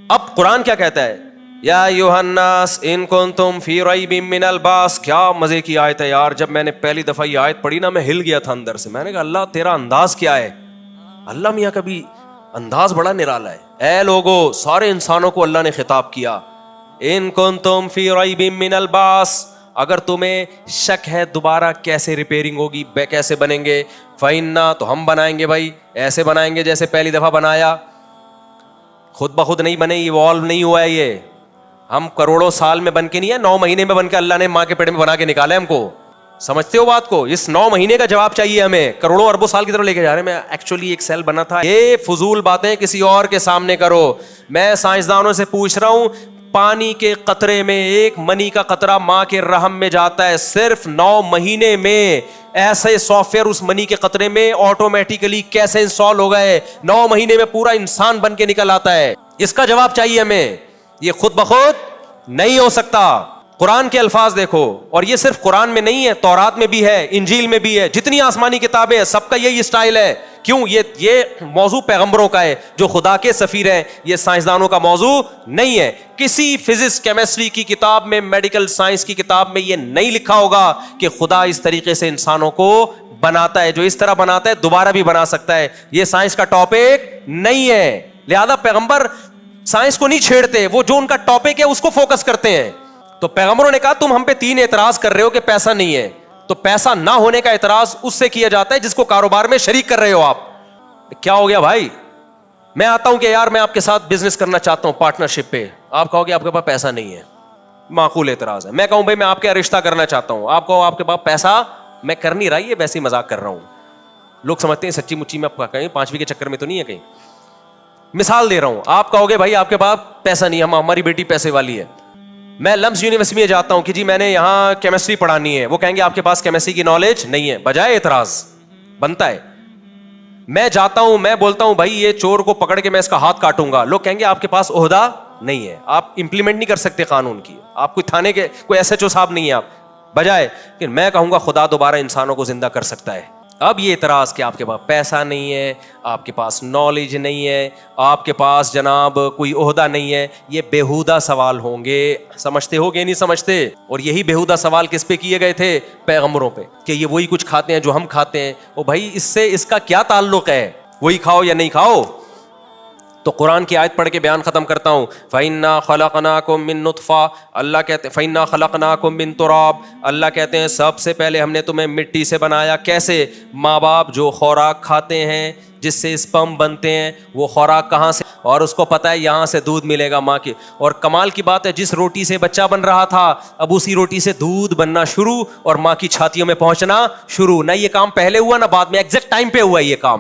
اب قرآن کیا کہتا ہے؟ یا ایھا الناس ان کنتم فی ریب من البعث. کیا مزے کی آیت ہے یار. جب میں نے پہلی دفعہ یہ آیت پڑھی نا میں ہل گیا تھا اندر سے. میں نے کہا اللہ تیرا انداز کیا ہے. اللہ میاں کا بھی انداز بڑا نرالا ہے. اے لوگو, سارے انسانوں کو اللہ نے خطاب کیا, ان کنتم فی ریب من البعث, اگر تمہیں شک ہے دوبارہ کیسے ریپیئرنگ ہوگی, کیسے بنیں گے, فإنا, تو ہم بنائیں گے بھائی, ایسے بنائیں گے جیسے پہلی دفعہ بنایا. خود بخود نہیں بنے, ایوالو نہیں ہوا ہے یہ. ہم کروڑوں سال میں بن کے نہیں ہے, 9 مہینے میں بن کے اللہ نے ماں کے پیٹ میں بنا کے نکالا ہے ہم کو. سمجھتے ہو بات کو؟ اس 9 مہینے کا جواب چاہیے ہمیں, کروڑوں اربوں سال کی طرف لے کے جا رہے ہیں. میں ایکچولی ایک سیل بنا تھا. یہ فضول باتیں کسی اور کے سامنے کرو. میں سائنسدانوں سے پوچھ رہا ہوں, پانی کے قطرے میں ایک منی کا قطرہ ماں کے رحم میں جاتا ہے, صرف 9 مہینے میں ایسے سافٹ ویئر اس منی کے قطرے میں آٹومیٹیکلی کیسے انسٹال ہو گئے, 9 مہینے میں پورا انسان بن کے نکل آتا ہے. اس کا جواب چاہیے ہمیں. یہ خود بخود نہیں ہو سکتا. قرآن کے الفاظ دیکھو, اور یہ صرف قرآن میں نہیں ہے, تورات میں بھی ہے, انجیل میں بھی ہے, جتنی آسمانی کتابیں ہیں سب کا یہی اسٹائل ہے. کیوں؟ یہ موضوع پیغمبروں کا ہے جو خدا کے سفیر ہیں, یہ سائنسدانوں کا موضوع نہیں ہے. کسی فزکس کیمسٹری کی کتاب میں, میڈیکل سائنس کی کتاب میں یہ نہیں لکھا ہوگا کہ خدا اس طریقے سے انسانوں کو بناتا ہے. جو اس طرح بناتا ہے دوبارہ بھی بنا سکتا ہے. یہ سائنس کا ٹاپک نہیں ہے, لہذا پیغمبر سائنس کو نہیں چھیڑتے, وہ جو ان کا ٹاپک ہے اس کو فوکس کرتے ہیں. تو پیغمبروں نے کہا تم ہم پہ 3 اعتراض کر رہے ہو کہ پیسہ نہیں ہے, تو پیسہ نہ ہونے کا اعتراض اس سے کیا جاتا ہے جس کو کاروبار میں شریک کر رہے ہو آپ. کیا ہو گیا بھائی, میں آتا ہوں کہ یار میں آپ کے ساتھ بزنس کرنا چاہتا ہوں پارٹنرشپ پہ, آپ کہو کہ آپ کے پاس پیسہ نہیں ہے, معقول اعتراض ہے. میں کہوں بھائی میں آپ کے رشتہ کرنا چاہتا ہوں, آپ کہو آپ کے پاس پیسہ, میں کر نہیں رہا, یہ ویسے ہی مذاق کر رہا ہوں. لوگ سمجھتے ہیں سچی مچی میں آپ کہیں 5ویں کے چکر میں تو نہیں ہے کہیں. مثال دے رہا ہوں, آپ کہو گے بھائی آپ کے پاس پیسہ نہیں ہے, ہماری بیٹی پیسے والی ہے. میں لمس یونیورسٹی میں جاتا ہوں کہ جی میں نے یہاں کیمسٹری پڑھانی ہے, وہ کہیں گے آپ کے پاس کیمسٹری کی نالج نہیں ہے. بجائے اعتراض بنتا ہے. میں جاتا ہوں, میں بولتا ہوں بھائی یہ چور کو پکڑ کے میں اس کا ہاتھ کاٹوں گا, لوگ کہیں گے آپ کے پاس عہدہ نہیں ہے, آپ امپلیمنٹ نہیں کر سکتے قانون کی, آپ کوئی تھانے کے کوئی ایس ایچ او صاحب نہیں ہے آپ. بجائے کہ میں کہوں گا خدا دوبارہ انسانوں کو زندہ کر سکتا ہے. اب یہ اعتراض کہ آپ کے پاس پیسہ نہیں ہے, آپ کے پاس نالج نہیں ہے, آپ کے پاس جناب کوئی عہدہ نہیں ہے, یہ بیہودہ سوال ہوں گے. سمجھتے ہو کہ نہیں سمجھتے؟ اور یہی بیہودہ سوال کس پہ کیے گئے تھے؟ پیغمبروں پہ, کہ یہ وہی کچھ کھاتے ہیں جو ہم کھاتے ہیں. او بھائی اس سے اس کا کیا تعلق ہے, وہی کھاؤ یا نہیں کھاؤ. تو قرآن کی آیت پڑھ کے بیان ختم کرتا ہوں. فَإِنَّا خَلَقْنَاكُم مِّن نُطْفَةٍ, اللہ کہتے ہیں فَإِنَّا خَلَقْنَاكُم مِّن تُرَابٍ, اللہ کہتے ہیں سب سے پہلے ہم نے تمہیں مٹی سے بنایا. کیسے؟ ماں باپ جو خوراک کھاتے ہیں جس سے اسپرم بنتے ہیں, وہ خوراک کہاں سے, اور اس کو پتہ ہے یہاں سے دودھ ملے گا ماں کی. اور کمال کی بات ہے جس روٹی سے بچہ بن رہا تھا اب اسی روٹی سے دودھ بننا شروع اور ماں کی چھاتیوں میں پہنچنا شروع. نہ یہ کام پہلے ہوا نہ بعد میں, ایگزیکٹ ٹائم پہ ہوا یہ کام.